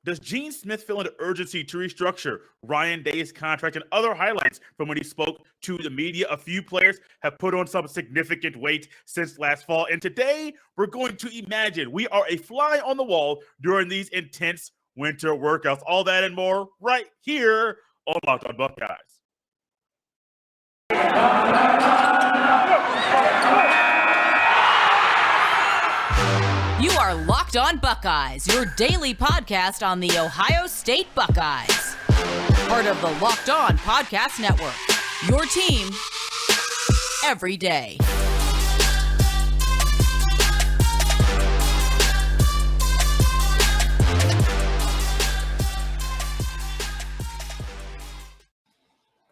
Does Gene Smith feel an urgency to restructure Ryan Day's contract? And other highlights from when he spoke to the media? A few players have put on some significant weight since last fall. And today, we're going to imagine we are a fly on the wall during these intense winter workouts. All that and more right here on Locked On Buckeyes. You are Locked On Buckeyes, your daily podcast on the Ohio State Buckeyes. Part of the Locked On Podcast Network, your team every day.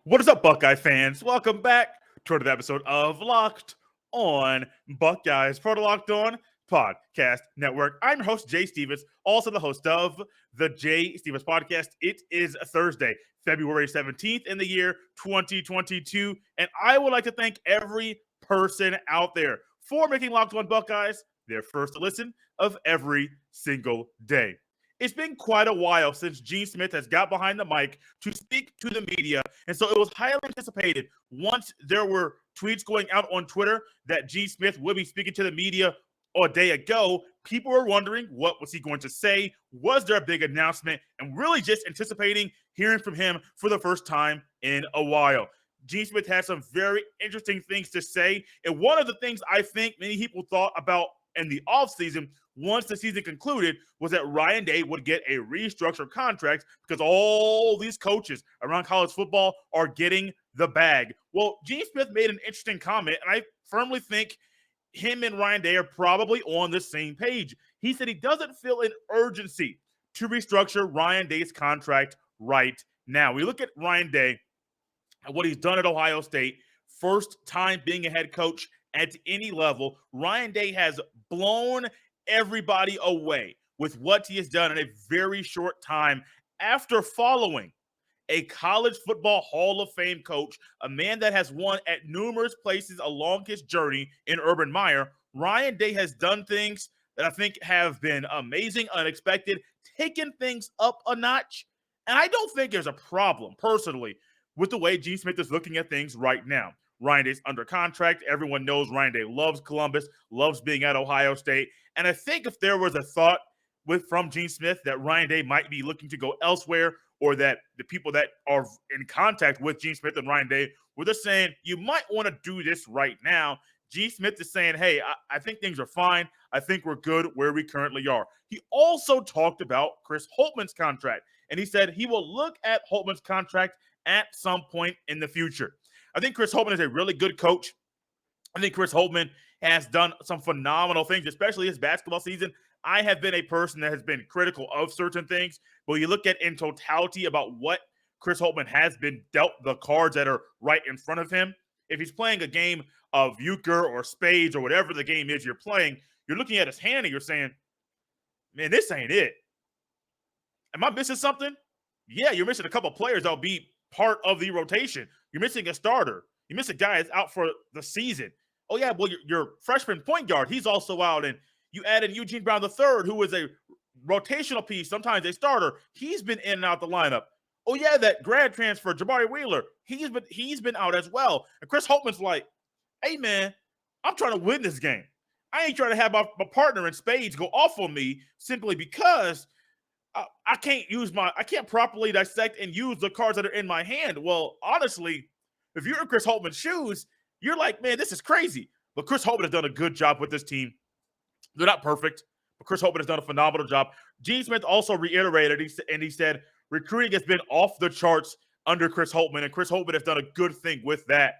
What is up, Buckeye fans? Welcome back to another episode of Locked On Buckeyes, part of Locked On Podcast Network. I'm your host, Jay Stevens, also the host of the Jay Stevens Podcast. It is Thursday, February 17th in the year 2022, and I would like to thank every person out there for making Locked On Buckeyes their first listen of every single day. It's been quite a while since Gene Smith has got behind the mic to speak to the media, and so it was highly anticipated once there were tweets going out on Twitter that Gene Smith would be speaking to the media a day ago. People were wondering, what was he going to say? Was there a big announcement? And really just anticipating hearing from him for the first time in a while. Gene Smith had some very interesting things to say. And one of the things I think many people thought about in the offseason, once the season concluded, was that Ryan Day would get a restructured contract because all these coaches around college football are getting the bag. Well, Gene Smith made an interesting comment, and I firmly think him and Ryan Day are probably on the same page. He said he doesn't feel an urgency to restructure Ryan Day's contract right now. We look at Ryan Day and what he's done at Ohio State, first time being a head coach at any level. Ryan Day has blown everybody away with what he has done in a very short time after following a college football Hall of Fame coach, a man that has won at numerous places along his journey in Urban Meyer. Ryan Day has done things that I think have been amazing, unexpected, taken things up a notch. And I don't think there's a problem, personally, with the way Gene Smith is looking at things right now. Ryan Day's under contract. Everyone knows Ryan Day loves Columbus, loves being at Ohio State. And I think if there was a thought from Gene Smith that Ryan Day might be looking to go elsewhere, or that the people that are in contact with Gene Smith and Ryan Day were just saying, you might want to do this right now, Gene Smith is saying, hey, I think things are fine. I think we're good where we currently are. He also talked about Chris Holtmann's contract, and he said he will look at Holtmann's contract at some point in the future. I think Chris Holtmann is a really good coach. I think Chris Holtmann has done some phenomenal things, especially his basketball season. I have been a person that has been critical of certain things, but you look at in totality about what Chris Holtmann has been dealt, the cards that are right in front of him. If he's playing a game of euchre or spades or whatever the game is you're playing, you're looking at his hand and you're saying, man, this ain't it. Am I missing something? Yeah, you're missing a couple of players that'll be part of the rotation. You're missing a starter. You miss a guy that's out for the season. Oh, yeah, well, your freshman point guard, he's also out, and you add in Eugene Brown III, who is a rotational piece, sometimes a starter. He's been in and out the lineup. Oh, yeah, that grad transfer, Jabari Wheeler, he's been out as well. And Chris Holtmann's like, hey, man, I'm trying to win this game. I ain't trying to have my partner in spades go off on me simply because I can't properly dissect and use the cards that are in my hand. Well, honestly, if you're in Chris Holtmann's shoes, you're like, man, this is crazy. But Chris Holtmann has done a good job with this team. They're not perfect, but Chris Holtmann has done a phenomenal job. Gene Smith also reiterated, he said, recruiting has been off the charts under Chris Holtmann, and Chris Holtmann has done a good thing with that.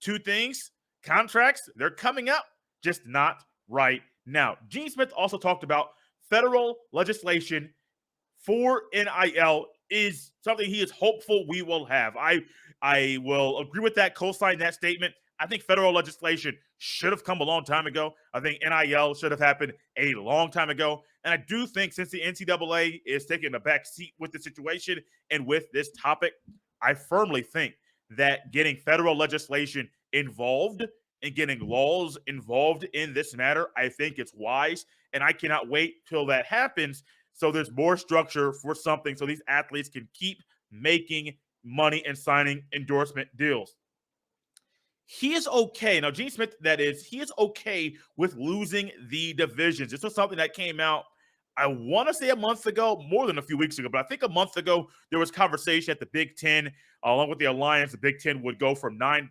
Two things, contracts, they're coming up, just not right now. Gene Smith also talked about federal legislation for NIL is something he is hopeful we will have. I will agree with that, co-sign that statement. I think federal legislation should have come a long time ago. I think NIL should have happened a long time ago. And I do think since the NCAA is taking a back seat with the situation and with this topic, I firmly think that getting federal legislation involved and getting laws involved in this matter, I think it's wise. And I cannot wait till that happens so there's more structure for something so these athletes can keep making money and signing endorsement deals. He is okay. Now, Gene Smith, that is, he is okay with losing the divisions. This was something that came out, I want to say a month ago, more than a few weeks ago, but I think a month ago, there was conversation at the Big Ten, along with the Alliance, the Big Ten would go from 9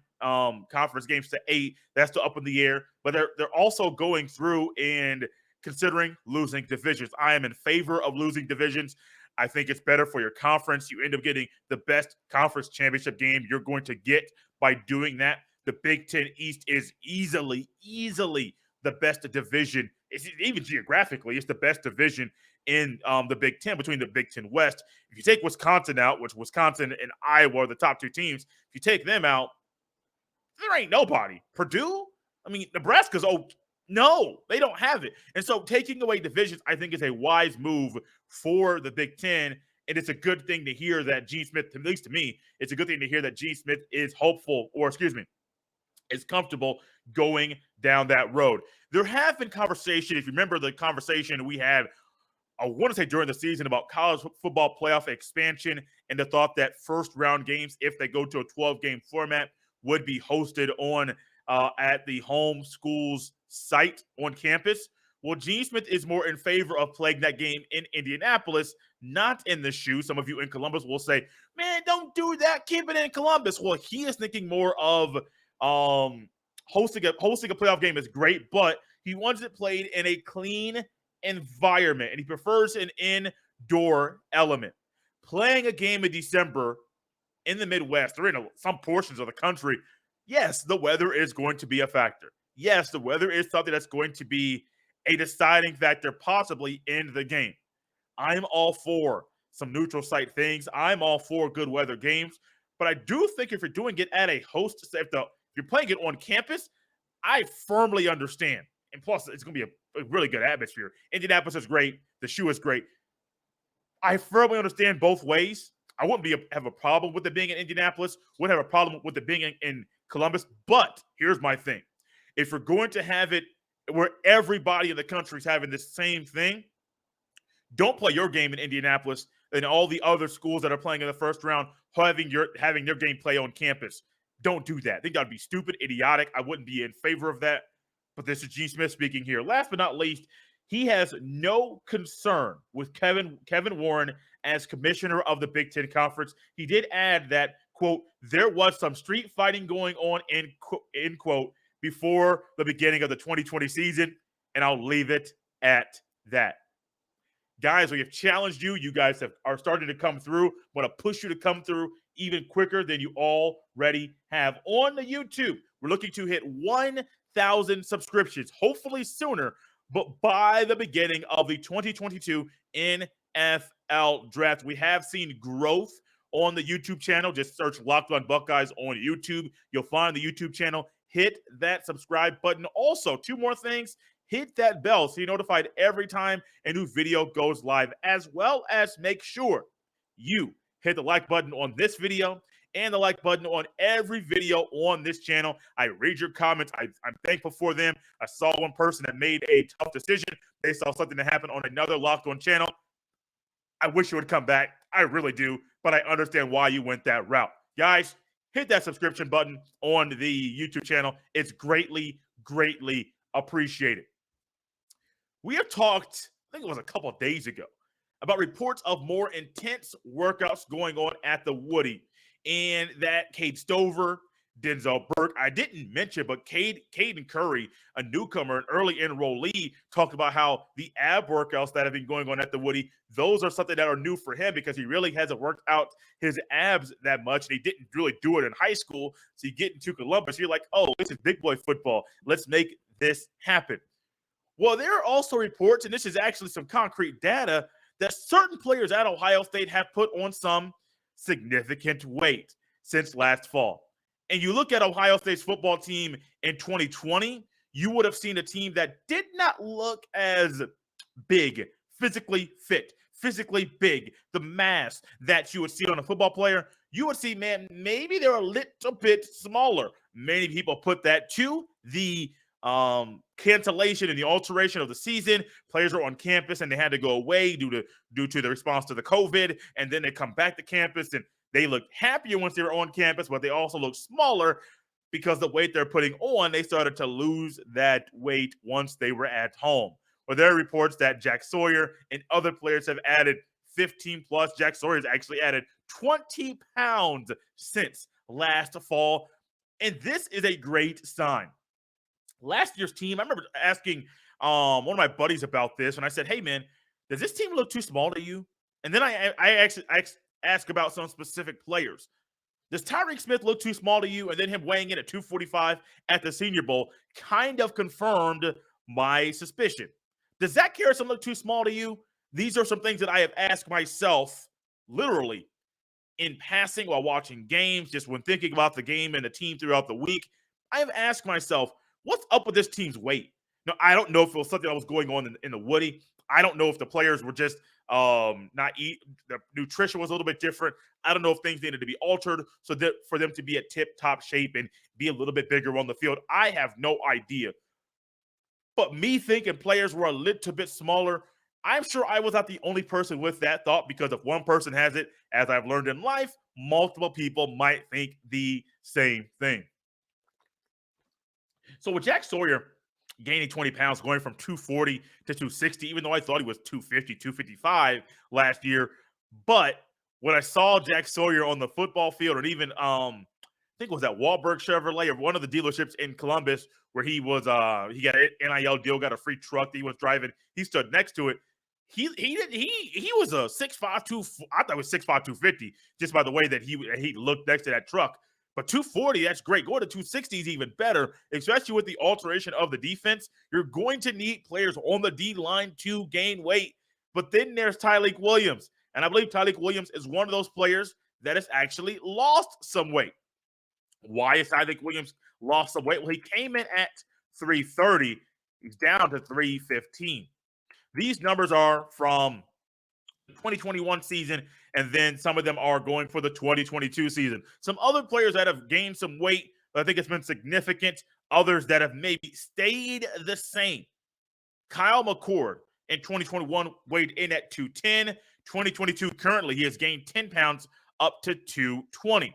conference games to 8. That's still up in the air, but they're also going through and considering losing divisions. I am in favor of losing divisions. I think it's better for your conference. You end up getting the best conference championship game you're going to get by doing that. The Big Ten East is easily the best division. It's even geographically, it's the best division in the Big Ten between the Big Ten West. If you take Wisconsin out, which Wisconsin and Iowa are the top 2 teams, if you take them out, there ain't nobody. Purdue? I mean, Nebraska's no, they don't have it. And so taking away divisions, I think, is a wise move for the Big Ten. And it's a good thing to hear that Gene Smith, at least to me, it's a good thing to hear that Gene Smith is hopeful, or is comfortable going down that road. There have been conversations, if you remember the conversation we had, I want to say during the season, about college football playoff expansion and the thought that first round games, if they go to a 12-game format, would be hosted on at the home school's site on campus. Well, Gene Smith is more in favor of playing that game in Indianapolis, not in the shoe. Some of you in Columbus will say, man, don't do that. Keep it in Columbus. Well, he is thinking more of hosting a playoff game is great, but he wants it played in a clean environment, and he prefers an indoor element. Playing a game in December in the Midwest or in some portions of the country, yes, the weather is going to be a factor. Yes, the weather is something that's going to be a deciding factor possibly in the game. I'm all for some neutral site things. I'm all for good weather games, but I do think if you're doing it at a host, if you're playing it on campus, I firmly understand. And plus, it's going to be a really good atmosphere. Indianapolis is great. The shoe is great. I firmly understand both ways. I wouldn't have a problem with it being in Indianapolis. Wouldn't have a problem with it being in Columbus. But here's my thing. If you're going to have it where everybody in the country is having the same thing, don't play your game in Indianapolis and all the other schools that are playing in the first round having their game play on campus. Don't do that. I think that would be stupid, idiotic. I wouldn't be in favor of that. But this is Gene Smith speaking here. Last but not least, he has no concern with Kevin Warren as commissioner of the Big Ten Conference. He did add that, quote, there was some street fighting going on, end quote, before the beginning of the 2020 season, and I'll leave it at that. Guys, we have challenged you. You guys are starting to come through. I want to push you to come through even quicker than you already have. On the YouTube, we're looking to hit 1,000 subscriptions, hopefully sooner, but by the beginning of the 2022 NFL Draft. We have seen growth on the YouTube channel. Just search Locked On Buckeyes on YouTube. You'll find the YouTube channel. Hit that subscribe button. Also, 2 more things. Hit that bell so you're notified every time a new video goes live, as well as make sure you hit the like button on this video and the like button on every video on this channel. I read your comments. I'm thankful for them. I saw one person that made a tough decision based on something that happened on another Locked On channel. I wish you would come back. I really do, but I understand why you went that route. Guys, hit that subscription button on the YouTube channel. It's greatly appreciated. We have talked, I think it was a couple of days ago, about reports of more intense workouts going on at the Woody, and that Cade Stover, Denzel Burke, I didn't mention, but Caden Curry, a newcomer, an early enrollee, talked about how the ab workouts that have been going on at the Woody, those are something that are new for him because he really hasn't worked out his abs that much, and he didn't really do it in high school. So you get into Columbus, you're like, oh, this is big boy football. Let's make this happen. Well, there are also reports, and this is actually some concrete data, that certain players at Ohio State have put on some significant weight since last fall. And you look at Ohio State's football team in 2020, you would have seen a team that did not look as big, physically fit, physically big. The mass that you would see on a football player, you would see, man, maybe they're a little bit smaller. Many people put that to the cancellation and the alteration of the season. Players were on campus and they had to go away due to the response to the COVID, and then they come back to campus and they looked happier once they were on campus, but they also looked smaller because the weight they're putting on, they started to lose that weight once they were at home. Well, there are reports that Jack Sawyer and other players have added 15 plus. Jack Sawyer's actually added 20 pounds since last fall, and this is a great sign. Last year's team, I remember asking one of my buddies about this, and I said, "Hey, man, does this team look too small to you?" And then I actually asked about some specific players. Does Tyreek Smith look too small to you? And then him weighing in at 245 at the Senior Bowl kind of confirmed my suspicion. Does Zach Harrison look too small to you? These are some things that I have asked myself literally in passing while watching games, just when thinking about the game and the team throughout the week. I have asked myself, what's up with this team's weight? Now, I don't know if it was something that was going on in the Woody. I don't know if the players were just not eat. The nutrition was a little bit different. I don't know if things needed to be altered so that for them to be at tip-top shape and be a little bit bigger on the field. I have no idea. But me thinking players were a little bit smaller, I'm sure I was not the only person with that thought, because if one person has it, as I've learned in life, multiple people might think the same thing. So with Jack Sawyer gaining 20 pounds, going from 240 to 260, even though I thought he was 250, 255 last year. But when I saw Jack Sawyer on the football field, and even I think it was at Wahlberg Chevrolet or one of the dealerships in Columbus where he was he got an NIL deal, got a free truck that he was driving. He stood next to it. He was a 6'5", I thought it was 6'5", 250, just by the way that he looked next to that truck. But 240, that's great. Going to 260 is even better, especially with the alteration of the defense. You're going to need players on the D-line to gain weight. But then there's Tyleik Williams. And I believe Tyleik Williams is one of those players that has actually lost some weight. Why is Tyleik Williams lost some weight? Well, he came in at 330. He's down to 315. These numbers are from the 2021 season, and then some of them are going for the 2022 season. Some other players that have gained some weight, I think it's been significant. Others that have maybe stayed the same. Kyle McCord in 2021 weighed in at 210. 2022, currently, he has gained 10 pounds up to 220.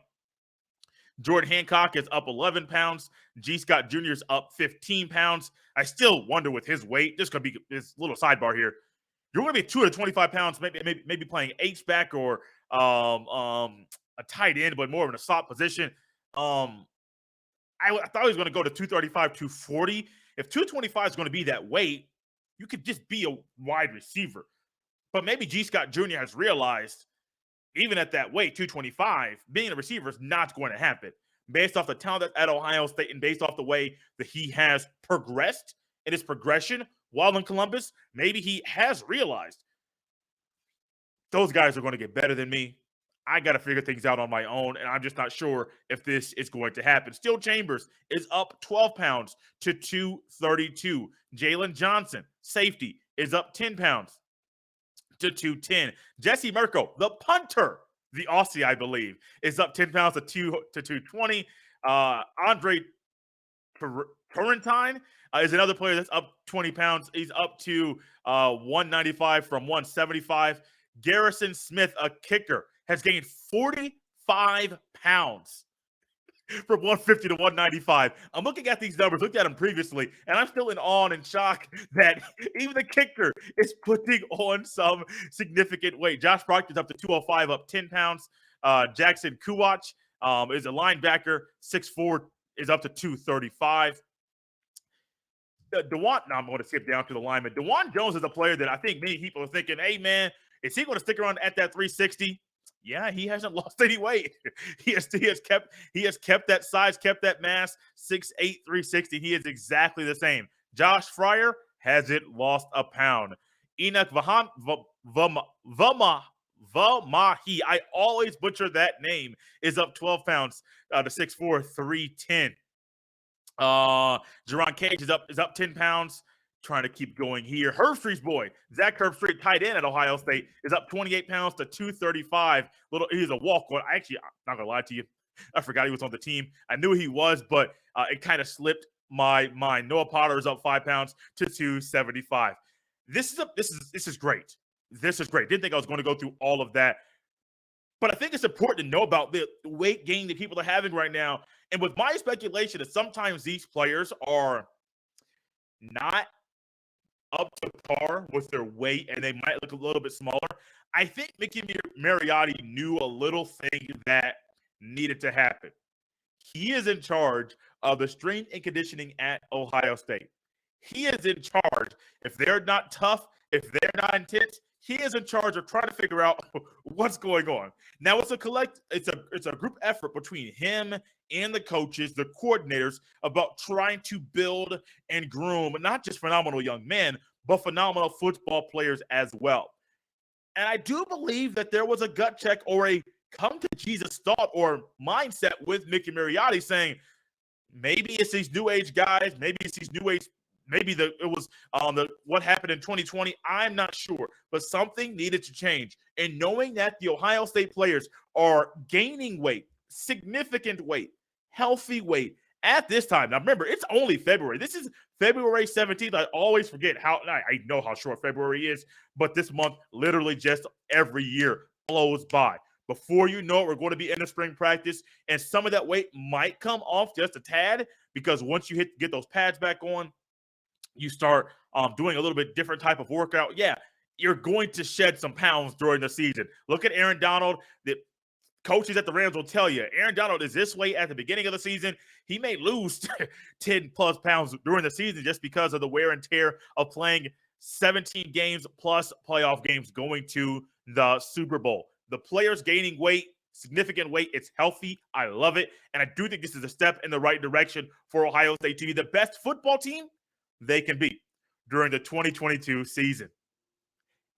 Jordan Hancock is up 11 pounds. G. Scott Jr. is up 15 pounds. I still wonder with his weight, this could be this little sidebar here. You're going to be 225 pounds, maybe playing H-back or a tight end, but more of an assault position. I thought he was going to go to 235, 240. If 225 is going to be that weight, you could just be a wide receiver. But maybe G. Scott Jr. has realized, even at that weight, 225, being a receiver is not going to happen. Based off the talent at Ohio State and based off the way that he has progressed in his progression while in Columbus, maybe he has realized those guys are going to get better than me. I got to figure things out on my own, and I'm just not sure if this is going to happen. Still Chambers is up 12 pounds to 232. Jalen Johnson, safety, is up 10 pounds to 210. Jesse Mirko, the punter, the Aussie, I believe, is up 10 pounds to 220. Andre Turrentine is another player that's up 20 pounds. He's up to 195 from 175. Garrison Smith, a kicker, has gained 45 pounds from 150 to 195. I'm looking at these numbers, looked at them previously, and I'm still in awe and in shock that even the kicker is putting on some significant weight. Josh Proctor's up to 205, up 10 pounds. Jackson Kuwach is a linebacker, 6'4", is up to 235. DeWan, now I'm going to skip down to the lineman. DeWan Jones is a player that I think many people are thinking, hey, man, is he going to stick around at that 360? Yeah, he hasn't lost any weight. He has kept that size, kept that mass, 6'8", 360. He is exactly the same. Josh Fryer hasn't lost a pound. Enoch Vamahi, I always butcher that name, is up 12 pounds to 6'4", 310. Jerron Cage is up 10 pounds. Trying to keep going here. Herbstreet's boy, Zach Herbstreit, tight end at Ohio State, is up 28 pounds to 235. He's a walk-on. I'm not going to lie to you. I forgot he was on the team. I knew he was, but it kind of slipped my mind. Noah Potter is up 5 pounds to 275. This is great. This is great. Didn't think I was going to go through all of that. But I think it's important to know about the weight gain that people are having right now. And with my speculation that sometimes these players are not up to par with their weight and they might look a little bit smaller, I think Mickey Mariotti knew a little thing that needed to happen. He is in charge of the strength and conditioning at Ohio State. He is in charge. If they're not tough, if they're not intense, he is in charge of trying to figure out what's going on. Now it's a group effort between him and the coaches, the coordinators, about trying to build and groom not just phenomenal young men, but phenomenal football players as well. And I do believe that there was a gut check or a come to Jesus thought or mindset with Mickey Mariotti saying, maybe it's these new age guys, maybe it's these new age, maybe it was what happened in 2020. I'm not sure, but something needed to change. And knowing that the Ohio State players are gaining weight, significant weight, healthy weight at this time. Now remember, it's only February. This is February 17th. I always forget I know how short February is, but this month literally just every year blows by. Before you know it, we're going to be in the spring practice, and some of that weight might come off just a tad because once you get those pads back on, you start doing a little bit different type of workout. Yeah, you're going to shed some pounds during the season. Look at Aaron Donald. The coaches at the Rams will tell you, Aaron Donald is this way at the beginning of the season. He may lose 10 plus pounds during the season just because of the wear and tear of playing 17 games plus playoff games going to the Super Bowl. The players gaining weight, significant weight. It's healthy. I love it. And I do think this is a step in the right direction for Ohio State to be the best football team they can be during the 2022 season.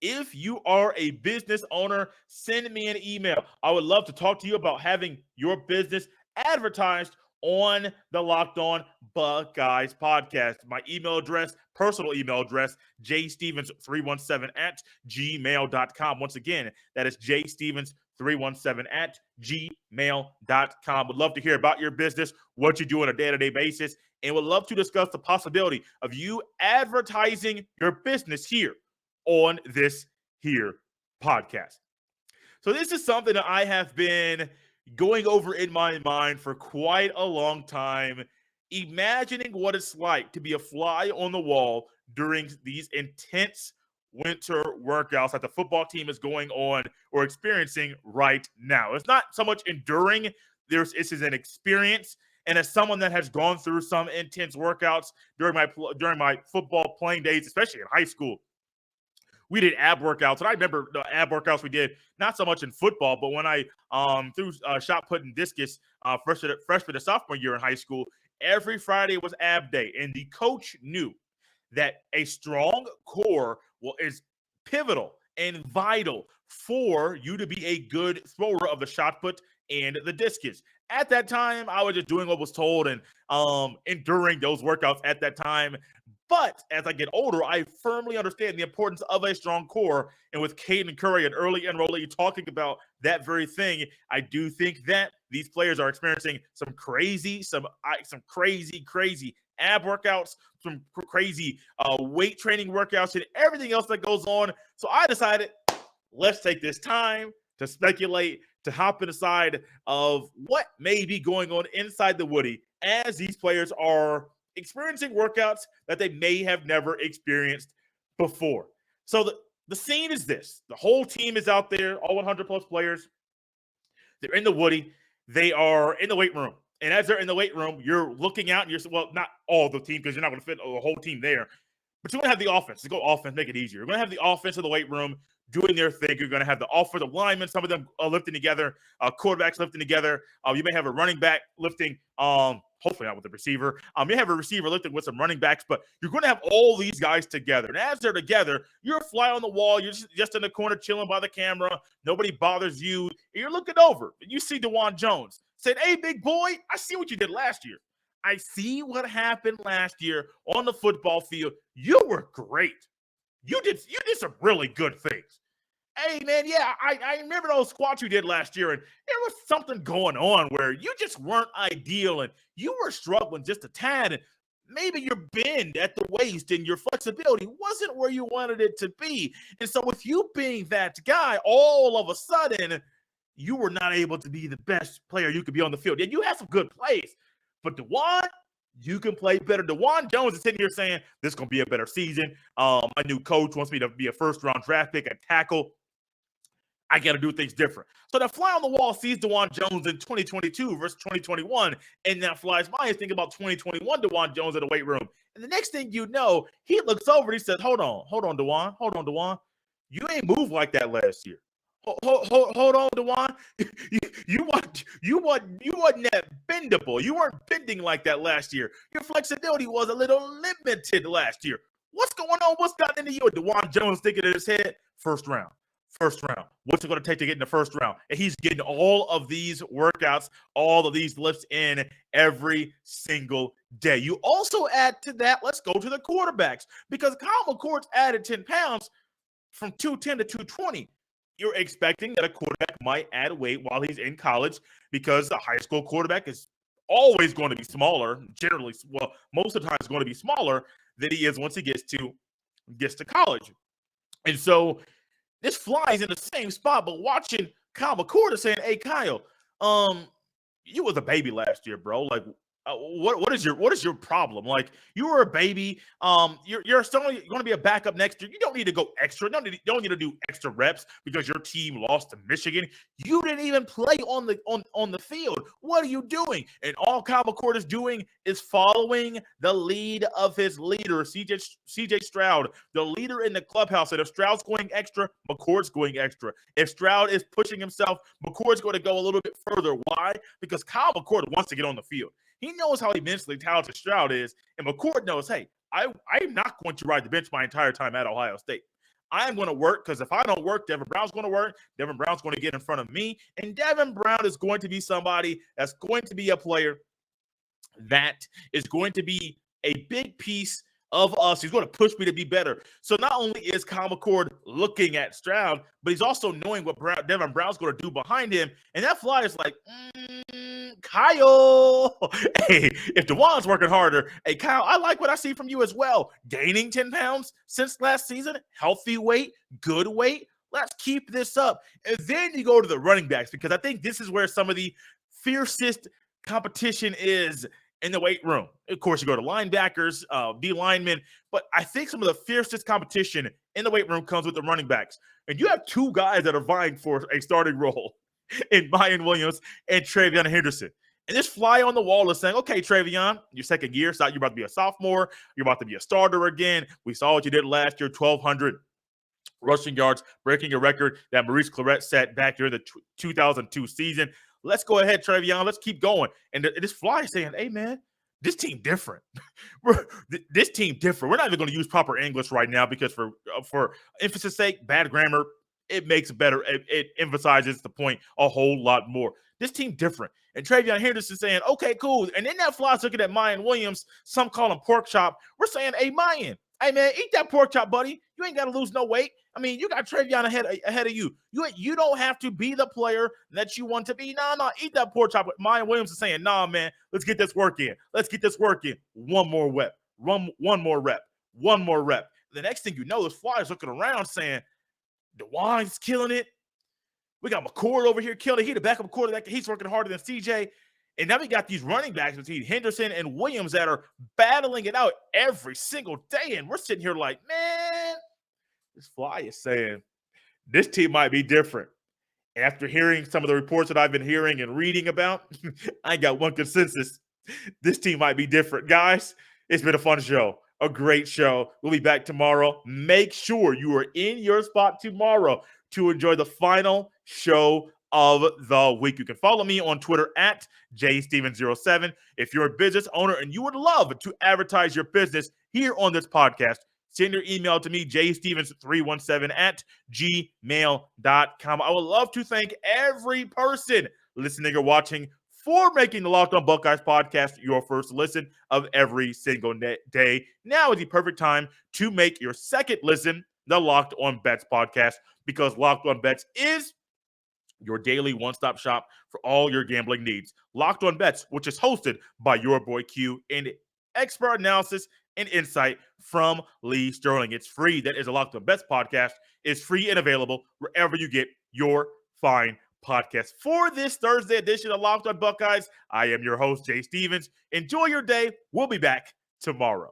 If you are a business owner, send me an email. I would love to talk to you about having your business advertised on the Locked On Buckeyes podcast. My email address, personal email address, jstevens317@gmail.com. Once again, that is jstevens317@gmail.com. Would love to hear about your business, what you do on a day-to-day basis, and would love to discuss the possibility of you advertising your business here on this here podcast. So this is something that I have been going over in my mind for quite a long time, imagining what it's like to be a fly on the wall during these intense winter workouts that the football team is going on or experiencing right now. It's not so much enduring. This is an experience. And as someone that has gone through some intense workouts during my football playing days, especially in high school, we did ab workouts. And I remember the ab workouts we did, not so much in football, but when I threw shot put and discus freshman to sophomore year in high school, every Friday was ab day. And the coach knew that a strong core is pivotal and vital for you to be a good thrower of the shot put and the discus. At that time, I was just doing what was told and enduring those workouts at that time. But as I get older, I firmly understand the importance of a strong core. And with Caden Curry, an early enrollee, talking about that very thing, I do think that these players are experiencing some crazy ab workouts, some crazy weight training workouts, and everything else that goes on. So I decided, let's take this time to speculate, to hop in the side of what may be going on inside the Woody as these players are experiencing workouts that they may have never experienced before. So the scene is this. The whole team is out there, all 100 plus players. They're in the Woody. They are in the weight room. And as they're in the weight room, you're looking out and you're, well, not all the team because you're not going to fit a whole team there. But you're going to have the offense. To go offense, make it easier. You're going to have the offense in the weight room doing their thing. You're going to have the offensive linemen, some of them lifting together, quarterbacks lifting together. You may have a running back lifting, hopefully not with the receiver. You have a receiver lifting with some running backs, but you're going to have all these guys together. And as they're together, you're a fly on the wall. You're just in the corner chilling by the camera. Nobody bothers you. And you're looking over. And you see DeJuan Jones saying, "Hey, big boy, I see what you did last year. I see what happened last year on the football field. You were great. You did some really good things. Hey, man, yeah, I remember those squats you did last year, and there was something going on where you just weren't ideal, and you were struggling just a tad. And maybe your bend at the waist and your flexibility wasn't where you wanted it to be. And so with you being that guy, all of a sudden, you were not able to be the best player you could be on the field. And you had some good plays, but DeJuan, you can play better. DeJuan Jones is sitting here saying, this is going to be a better season. My new coach wants me to be a first-round draft pick, a tackle. I got to do things different. So that fly on the wall sees DeJuan Jones in 2022 versus 2021, and that fly's mind is thinking about 2021 DeJuan Jones in the weight room. And the next thing you know, he looks over and he says, hold on, DeJuan. You ain't moved like that last year. Hold on, DeJuan. You wasn't that bendable. You weren't bending like that last year. Your flexibility was a little limited last year. What's going on? What's gotten into you? DeJuan Jones thinking in his head, first round. What's it going to take to get in the first round? And he's getting all of these workouts, all of these lifts in every single day. You also add to that, let's go to the quarterbacks, because Kyle McCord's added 10 pounds from 210 to 220. You're expecting that a quarterback might add weight while he's in college, because the high school quarterback is always going to be smaller, generally, well, most of the time it's going to be smaller than he is once he gets to college. And so this flies in the same spot, but watching Kyle McCord is saying, hey, Kyle, you was a baby last year, bro. Like, what is your problem? Like, you were a baby. You're still going to be a backup next year. You don't need to go extra. You don't need to do extra reps because your team lost to Michigan. You didn't even play on the field. What are you doing? And all Kyle McCord is doing is following the lead of his leader, CJ Stroud, the leader in the clubhouse. And if Stroud's going extra, McCord's going extra. If Stroud is pushing himself, McCord's going to go a little bit further. Why? Because Kyle McCord wants to get on the field. He knows how immensely talented Stroud is, and McCord knows, hey, I'm not going to ride the bench my entire time at Ohio State. I am going to work, because if I don't work, Devin Brown's going to work. Devin Brown's going to get in front of me, and Devin Brown is going to be somebody that's going to be a player that is going to be a big piece of us. He's going to push me to be better. So not only is Kyle McCord looking at Stroud, but he's also knowing what Devin Brown's going to do behind him. And that fly is like, Kyle, hey, if DeJuan's working harder, hey, Kyle, I like what I see from you as well. Gaining 10 pounds since last season, healthy weight, good weight. Let's keep this up. And then you go to the running backs, because I think this is where some of the fiercest competition is in the weight room. Of course, you go to linebackers, D linemen, but I think some of the fiercest competition in the weight room comes with the running backs. And you have two guys that are vying for a starting role in Mayan Williams and Travion Henderson. And this fly on the wall is saying, okay, Travion, your second year, so you're about to be a sophomore. You're about to be a starter again. We saw what you did last year, 1,200 rushing yards, breaking a record that Maurice Clarett set back during the 2002 season. Let's go ahead, Travion. Let's keep going. And this fly is saying, hey, man, this team different. This team different. We're not even going to use proper English right now, because for emphasis sake, bad grammar, it makes it better. It emphasizes the point a whole lot more. This team different. And Travion Henderson saying, okay, cool. And then that fly's looking at Mayan Williams. Some call him pork chop. We're saying, hey, Mayan, hey, man, eat that pork chop, buddy. You ain't got to lose no weight. I mean, you got Travion ahead of you. You don't have to be the player that you want to be. Nah, eat that pork chop. Mayan Williams is saying, nah, man, let's get this work in. One more rep. One more rep. The next thing you know, this fly is looking around saying, DeJuan's killing it. We got McCord over here killing it. He the backup quarterback. He's working harder than CJ. And now we got these running backs between Henderson and Williams that are battling it out every single day. And we're sitting here like, man, this fly is saying this team might be different. After hearing some of the reports that I've been hearing and reading about, I got one consensus. This team might be different. Guys, it's been a fun show. A great show. We'll be back tomorrow. Make sure you are in your spot tomorrow to enjoy the final show of the week. You can follow me on Twitter at jsteven07. If you're a business owner and you would love to advertise your business here on this podcast, send your email to me, jstevens317 at gmail.com. I would love to thank every person listening or watching for making the Locked On Buckeyes podcast your first listen of every single day. Now is the perfect time to make your second listen the Locked On Bets podcast, because Locked On Bets is your daily one-stop shop for all your gambling needs. Locked On Bets, which is hosted by your boy Q, and expert analysis and insight from Lee Sterling. It's free. That is a Locked On Bets podcast. It's free and available wherever you get your fine podcast. For this Thursday edition of Locked On Buckeyes, I am your host, Jay Stevens. Enjoy your day. We'll be back tomorrow.